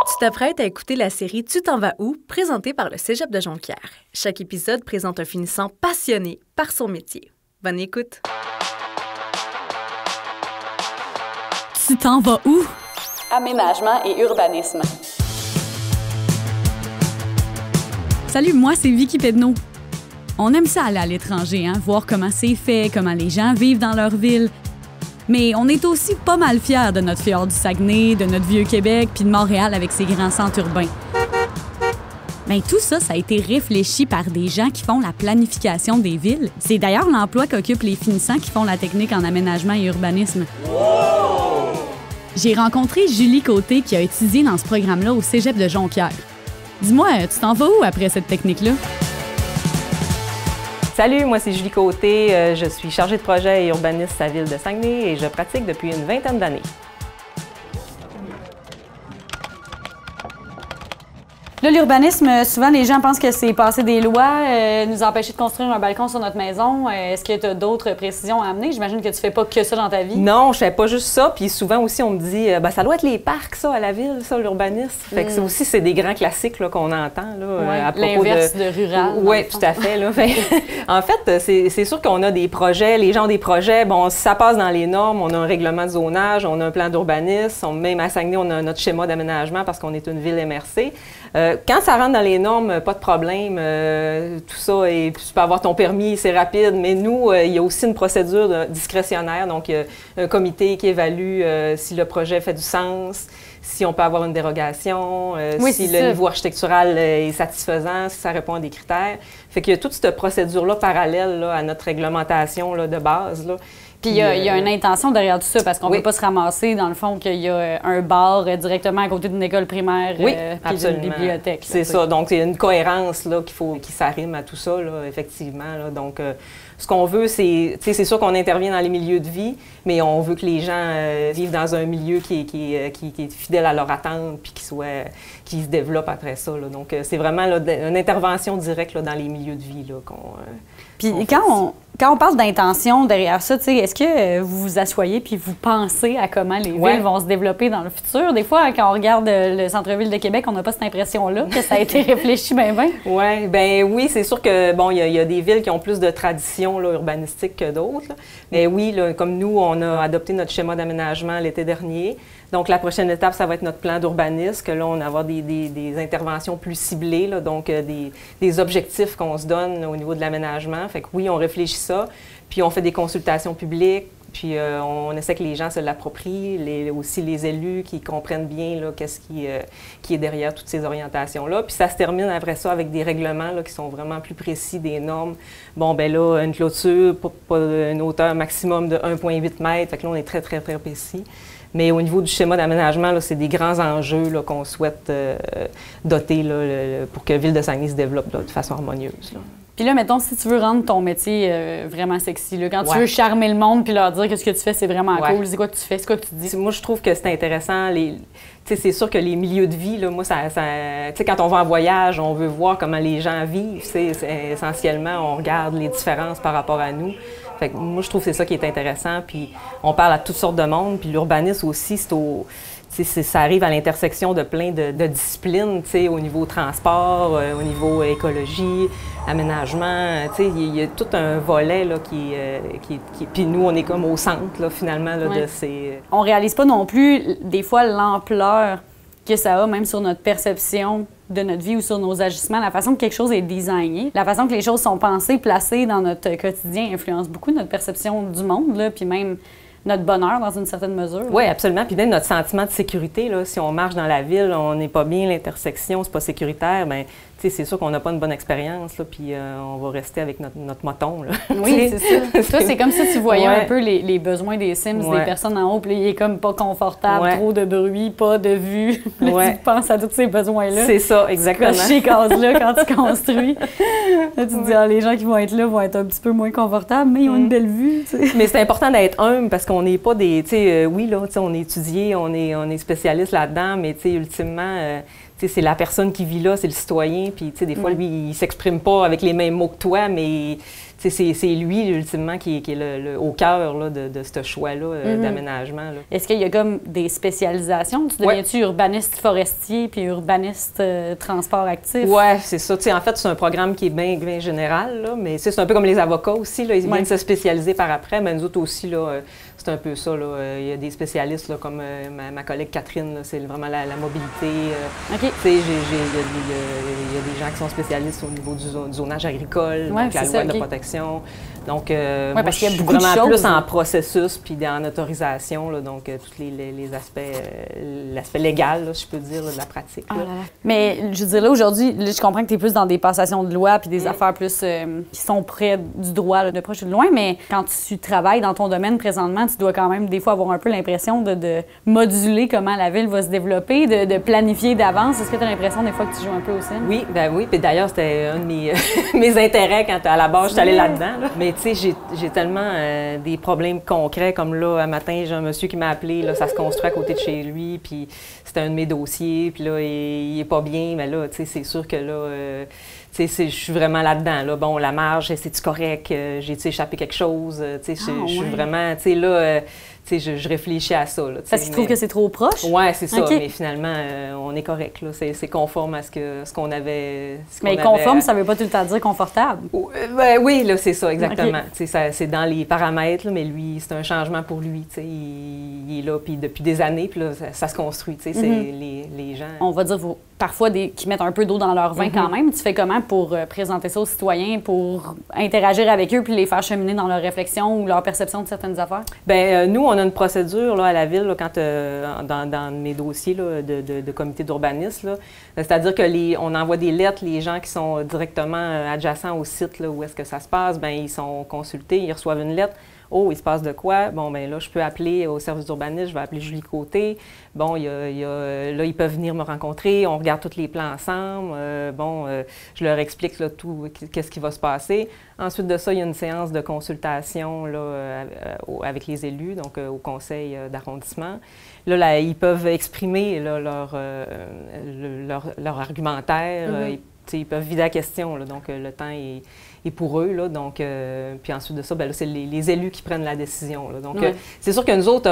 Tu t'apprêtes à écouter la série Tu t'en vas où, présentée par le Cégep de Jonquière. Chaque épisode présente un finissant passionné par son métier. Bonne écoute! Tu t'en vas où? Aménagement et urbanisme. Salut, moi c'est Vicky Pedneau. On aime ça aller à l'étranger, voir comment c'est fait, comment les gens vivent dans leur ville. Mais on est aussi pas mal fiers de notre fjord du Saguenay, de notre Vieux-Québec, puis de Montréal avec ses grands centres urbains. Bien, tout ça, ça a été réfléchi par des gens qui font la planification des villes. C'est d'ailleurs l'emploi qu'occupent les finissants qui font la technique en aménagement et urbanisme. Wow! J'ai rencontré Julie Côté qui a étudié dans ce programme-là au Cégep de Jonquière. Dis-moi, tu t'en vas où après cette technique-là? Salut, moi c'est Julie Côté, je suis chargée de projet et urbaniste à la ville de Saguenay et je pratique depuis une vingtaine d'années. Là, l'urbanisme, souvent les gens pensent que c'est passer des lois, nous empêcher de construire un balcon sur notre maison. Est-ce que tu as d'autres précisions à amener? J'imagine que tu fais pas que ça dans ta vie. Non, je fais pas juste ça. Puis souvent aussi, on me dit, ça doit être les parcs, ça, à la ville, ça, l'urbanisme. Fait que ça aussi, c'est des grands classiques là, qu'on entend là, à propos l'inverse de rural. Oui, tout à fait. Là. En fait, c'est sûr qu'on a des projets, les gens ont des projets. Bon, si ça passe dans les normes, on a un règlement de zonage, on a un plan d'urbanisme. Même à Saguenay, on a notre schéma d'aménagement parce qu'on est une ville MRC. Quand ça rentre dans les normes, pas de problème, tout ça, et tu peux avoir ton permis, c'est rapide, mais nous, il y a aussi une procédure discrétionnaire, donc un comité qui évalue si le projet fait du sens, si on peut avoir une dérogation, si le niveau architectural est satisfaisant, si ça répond à des critères. Fait qu'il y a toute cette procédure-là parallèle là, à notre réglementation là, de base. Là. Puis il y a une intention derrière tout ça, parce qu'on ne peut pas se ramasser, dans le fond, qu'il y a un bar directement à côté d'une école primaire puis d'une bibliothèque. C'est ça. Donc, il y a une cohérence là, qui s'arrime à tout ça, là, effectivement. Là. Donc, ce qu'on veut, c'est sûr qu'on intervient dans les milieux de vie, mais on veut que les gens vivent dans un milieu qui est fidèle à leur attente puis qui se développe après ça. Là. Donc, c'est vraiment là, une intervention directe là, dans les milieux de vie là, Puis quand on parle d'intention derrière ça, est-ce que vous vous asseyez puis vous pensez à comment les villes vont se développer dans le futur? Des fois, quand on regarde le centre-ville de Québec, on n'a pas cette impression-là que ça a été réfléchi bien. Oui, c'est sûr que bon, il y a des villes qui ont plus de tradition là, urbanistique que d'autres. Là. Mais oui, là, comme nous, on a adopté notre schéma d'aménagement l'été dernier. Donc, la prochaine étape, ça va être notre plan d'urbanisme, que là, on va avoir des interventions plus ciblées, là, donc des objectifs qu'on se donne au niveau de l'aménagement. Fait que oui, on réfléchit ça, puis on fait des consultations publiques, puis on essaie que les gens se l'approprient, aussi les élus qui comprennent bien là, qu'est-ce qui est derrière toutes ces orientations-là. Puis ça se termine après ça avec des règlements là, qui sont vraiment plus précis, des normes. Bon, ben là, une clôture, pas une hauteur maximum de 1,8 mètres, fait que là, on est très, très, très précis. Mais au niveau du schéma d'aménagement, c'est des grands enjeux là, qu'on souhaite doter là, pour que Ville de Saguenay se développe là, de façon harmonieuse. Là. Puis là, mettons, si tu veux rendre ton métier vraiment sexy, là, quand tu veux charmer le monde puis leur dire que ce que tu fais, c'est vraiment cool, c'est quoi que tu fais, c'est quoi que tu dis? Moi, je trouve que c'est intéressant. C'est sûr que les milieux de vie, là, moi, quand on va en voyage, on veut voir comment les gens vivent. Essentiellement, on regarde les différences par rapport à nous. Fait que moi, je trouve que c'est ça qui est intéressant. Puis on parle à toutes sortes de monde. Puis l'urbanisme aussi, ça arrive à l'intersection de plein de disciplines, au niveau transport, au niveau écologie, aménagement. Il y a tout un volet là, qui puis nous, on est comme au centre, là, finalement, là, de ces... On réalise pas non plus, des fois, l'ampleur que ça a, même sur notre perception de notre vie ou sur nos agissements, la façon que quelque chose est designé, la façon que les choses sont pensées, placées dans notre quotidien influence beaucoup notre perception du monde, là, puis même notre bonheur dans une certaine mesure. Oui, absolument. Puis même notre sentiment de sécurité, là, si on marche dans la ville, on n'est pas bien, l'intersection, c'est pas sécuritaire, bien, c'est sûr qu'on n'a pas une bonne expérience, là, puis on va rester avec notre moton. Là. Oui, c'est ça. Toi, c'est comme si tu voyais un peu les besoins des Sims, des personnes en haut, puis il est comme pas confortable, trop de bruit, pas de vue. Là, tu penses à tous ces besoins-là. C'est ça, exactement. Tu coches ces cases-là quand tu construis. Là, tu te dis, les gens qui vont être là vont être un petit peu moins confortables, mais ils ont une belle vue. T'sais. Mais c'est important d'être humble parce qu'on n'est pas des... oui, là, on est étudié, on est spécialiste là-dedans, mais ultimement... c'est la personne qui vit là, c'est le citoyen, puis des fois, lui, il s'exprime pas avec les mêmes mots que toi, mais c'est lui, ultimement, qui est au cœur là, de ce choix-là d'aménagement. Est-ce qu'il y a comme des spécialisations? Tu deviens-tu urbaniste forestier puis urbaniste transport actif? Oui, c'est ça. En fait, c'est un programme qui est bien général, là, mais c'est un peu comme les avocats aussi. Là, ils viennent se spécialiser par après, mais nous autres aussi, là, c'est un peu ça. Là. Il y a des spécialistes là, comme ma collègue Catherine, c'est vraiment la mobilité. Il y a des gens qui sont spécialistes au niveau du zonage agricole, donc la loi de protection. Donc, moi, parce je suis beaucoup vraiment de plus en processus puis en autorisation, là, donc tous les aspects, l'aspect légal, là, si je peux dire, là, de la pratique. Là. Mais je veux dire, là, aujourd'hui, je comprends que tu es plus dans des passations de loi puis des affaires plus qui sont près du droit, là, de proche ou de loin, mais quand tu travailles dans ton domaine présentement, tu dois quand même des fois avoir un peu l'impression de moduler comment la ville va se développer, de planifier d'avance. Est-ce que tu as l'impression des fois que tu joues un peu au cinéma? Oui, oui. Puis d'ailleurs, c'était un de mes intérêts quand à la base, je suis allée là-dedans. Là. Mais tu sais, j'ai tellement des problèmes concrets, comme là, un matin, j'ai un monsieur qui m'a appelé, là, ça se construit à côté de chez lui, puis c'était un de mes dossiers, puis là, il est pas bien, mais là, tu sais, c'est sûr que là... je suis vraiment là-dedans. Là. Bon, la marge, c'est-tu correct? J'ai-tu échappé quelque chose? Je suis vraiment, là, je réfléchis à ça. Là, parce que tu trouves que c'est trop proche? Oui, c'est ça. Mais finalement, on est correct. Là. C'est conforme à ce qu'on avait. Mais conforme, ça ne veut pas tout le temps dire confortable. Oui, là, c'est ça, exactement. C'est dans les paramètres, là, mais lui, c'est un changement pour lui. Il est là depuis des années, puis là, ça se construit. Les gens. On va dire parfois qui mettent un peu d'eau dans leur vin quand même. Tu fais comment pour présenter ça aux citoyens, pour interagir avec eux puis les faire cheminer dans leur réflexion ou leur perception de certaines affaires? Bien, nous, on a une procédure là, à la Ville, là, quand dans mes dossiers là, de comité d'urbanisme, c'est-à-dire qu'on envoie des lettres, les gens qui sont directement adjacents au site là, où est-ce que ça se passe, bien, ils sont consultés, ils reçoivent une lettre. Oh, il se passe de quoi? Bon, bien là, je peux appeler au service d'urbanisme, je vais appeler Julie Côté. Bon, là, ils peuvent venir me rencontrer, on regarde tous les plans ensemble. Je leur explique là, tout, qu'est-ce qui va se passer. Ensuite de ça, il y a une séance de consultation là, avec les élus, donc au conseil d'arrondissement. Là, ils peuvent exprimer là, leur argumentaire. Ils peuvent vider la question, là, donc le temps est pour eux. Là, donc, puis ensuite de ça, bien, là, c'est les élus qui prennent la décision. Là, donc, c'est sûr que nous autres,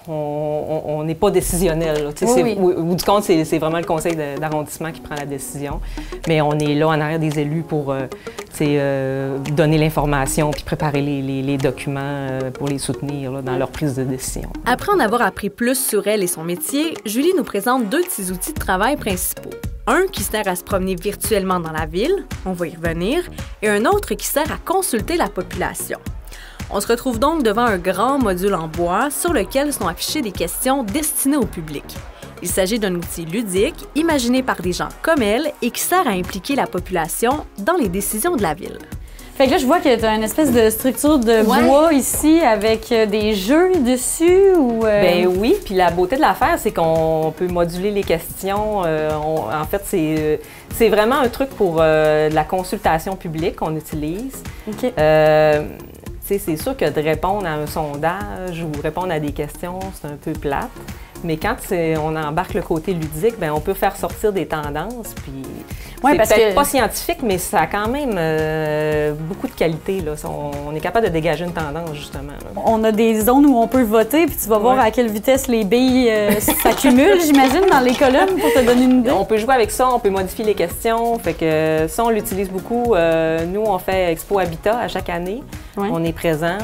on n'est pas décisionnels. Au bout du compte, c'est vraiment le conseil d'arrondissement qui prend la décision. Mais on est là en arrière des élus pour donner l'information puis préparer les documents pour les soutenir là, dans leur prise de décision. Après en avoir appris plus sur elle et son métier, Julie nous présente 2 de ses outils de travail principaux. Un qui sert à se promener virtuellement dans la ville, on va y revenir, et un autre qui sert à consulter la population. On se retrouve donc devant un grand module en bois sur lequel sont affichées des questions destinées au public. Il s'agit d'un outil ludique, imaginé par des gens comme elle et qui sert à impliquer la population dans les décisions de la ville. Fait que là, je vois que tu as une espèce de structure de bois ici avec des jeux dessus ou... Bien oui, puis la beauté de l'affaire, c'est qu'on peut moduler les questions. En fait, c'est vraiment un truc pour la consultation publique qu'on utilise. OK. C'est sûr que de répondre à un sondage ou répondre à des questions, c'est un peu plate. Mais quand on embarque le côté ludique, bien, on peut faire sortir des tendances. Puis c'est peut-être pas scientifique, mais ça a quand même beaucoup de qualité. Là. On est capable de dégager une tendance, justement. Là. On a des zones où on peut voter, puis tu vas voir à quelle vitesse les billes s'accumulent, j'imagine, dans les colonnes pour te donner une idée. On peut jouer avec ça, on peut modifier les questions. Fait que ça, on l'utilise beaucoup. Nous, on fait Expo Habitat à chaque année. Ouais. On est présent.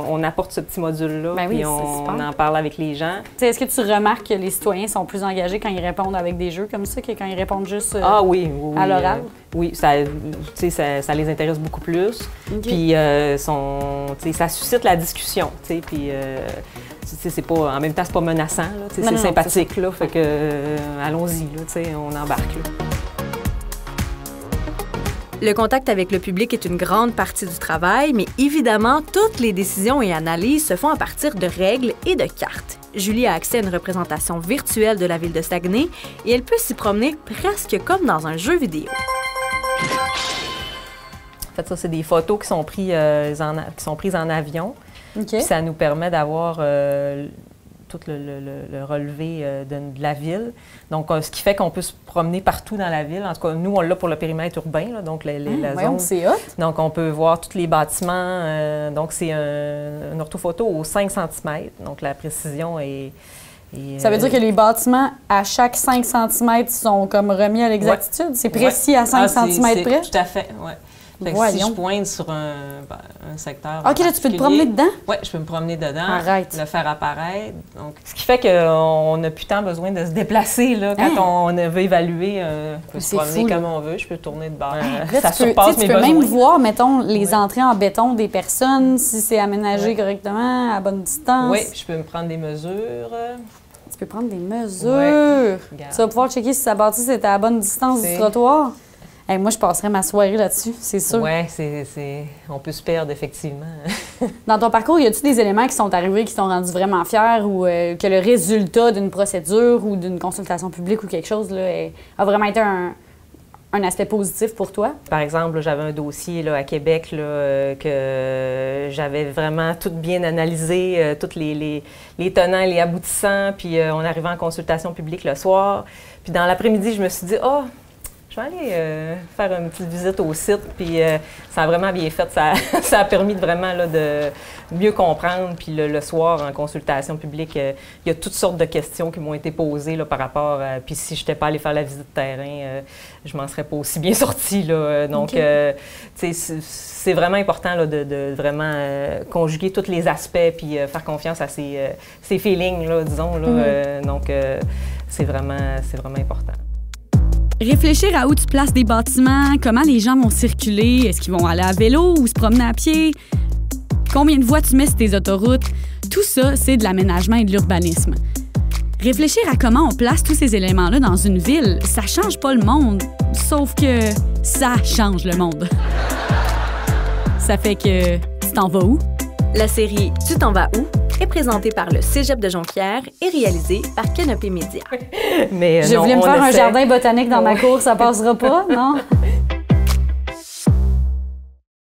On apporte ce petit module-là, puis on en parle avec les gens. Est-ce que tu remarques que les citoyens sont plus engagés quand ils répondent avec des jeux comme ça que quand ils répondent juste oui, à l'oral? Oui, ça les intéresse beaucoup plus. Puis ça suscite la discussion. Puis c'est pas, en même temps, c'est pas menaçant. C'est sympathique. Là, fait que allons-y, on embarque. Là. Le contact avec le public est une grande partie du travail, mais évidemment, toutes les décisions et analyses se font à partir de règles et de cartes. Julie a accès à une représentation virtuelle de la ville de Saguenay et elle peut s'y promener presque comme dans un jeu vidéo. En fait, ça, c'est des photos qui sont prises en avion. Puis ça nous permet d'avoir tout le relevé de la ville. Donc, ce qui fait qu'on peut se promener partout dans la ville. En tout cas, nous, on l'a pour le périmètre urbain, là, donc la zone. C'est hot. Donc, on peut voir tous les bâtiments. Donc, c'est un orthophoto au 5 cm. Donc, la précision est... Ça veut dire que les bâtiments, à chaque 5 cm, sont comme remis à l'exactitude? C'est précis à 5 cm près? Tout à fait, oui. Si je pointe sur un secteur. OK, là, tu peux te promener dedans? Oui, je peux me promener dedans. Arrête. Le faire apparaître. Donc, ce qui fait qu'on n'a plus tant besoin de se déplacer là, quand on veut évaluer. On peut se promener comme on veut. Je peux tourner de bord. Ça surpasse mes besoins. Tu peux même voir, mettons, les entrées en béton des personnes, si c'est aménagé correctement, à bonne distance. Oui, je peux me prendre des mesures. Tu peux prendre des mesures. Tu vas pouvoir checker si sa bâtisse est à la bonne distance du trottoir. Hey, moi, je passerais ma soirée là-dessus, c'est sûr. Oui, on peut se perdre, effectivement. Dans ton parcours, y a-t-il des éléments qui sont arrivés, qui t'ont rendu vraiment fiers ou que le résultat d'une procédure ou d'une consultation publique ou quelque chose là, a vraiment été un aspect positif pour toi? Par exemple, j'avais un dossier là, à Québec là, que j'avais vraiment tout bien analysé, tous les tenants et les aboutissants, puis on arrivait en consultation publique le soir. Puis dans l'après-midi, je me suis dit « Ah! Je vais aller faire une petite visite au site, puis ça a vraiment bien fait. Ça a permis vraiment là, de mieux comprendre. Puis le soir, en consultation publique, il y a toutes sortes de questions qui m'ont été posées là, par rapport à... Puis si je n'étais pas allée faire la visite de terrain, je m'en serais pas aussi bien sortie. Là. Donc, c'est vraiment important là, de vraiment conjuguer tous les aspects, puis faire confiance à ses feelings, là, disons. Là. Donc, c'est vraiment important. Réfléchir à où tu places des bâtiments, comment les gens vont circuler, est-ce qu'ils vont aller à vélo ou se promener à pied, combien de voies tu mets sur tes autoroutes, tout ça, c'est de l'aménagement et de l'urbanisme. Réfléchir à comment on place tous ces éléments-là dans une ville, ça change pas le monde, sauf que ça change le monde. Ça fait que tu t'en vas où? La série Tu t'en vas où est présentée par le Cégep de Jonquière et réalisée par Canopé Média. Je voulais me faire un jardin botanique dans ma cour, ça passera pas, non?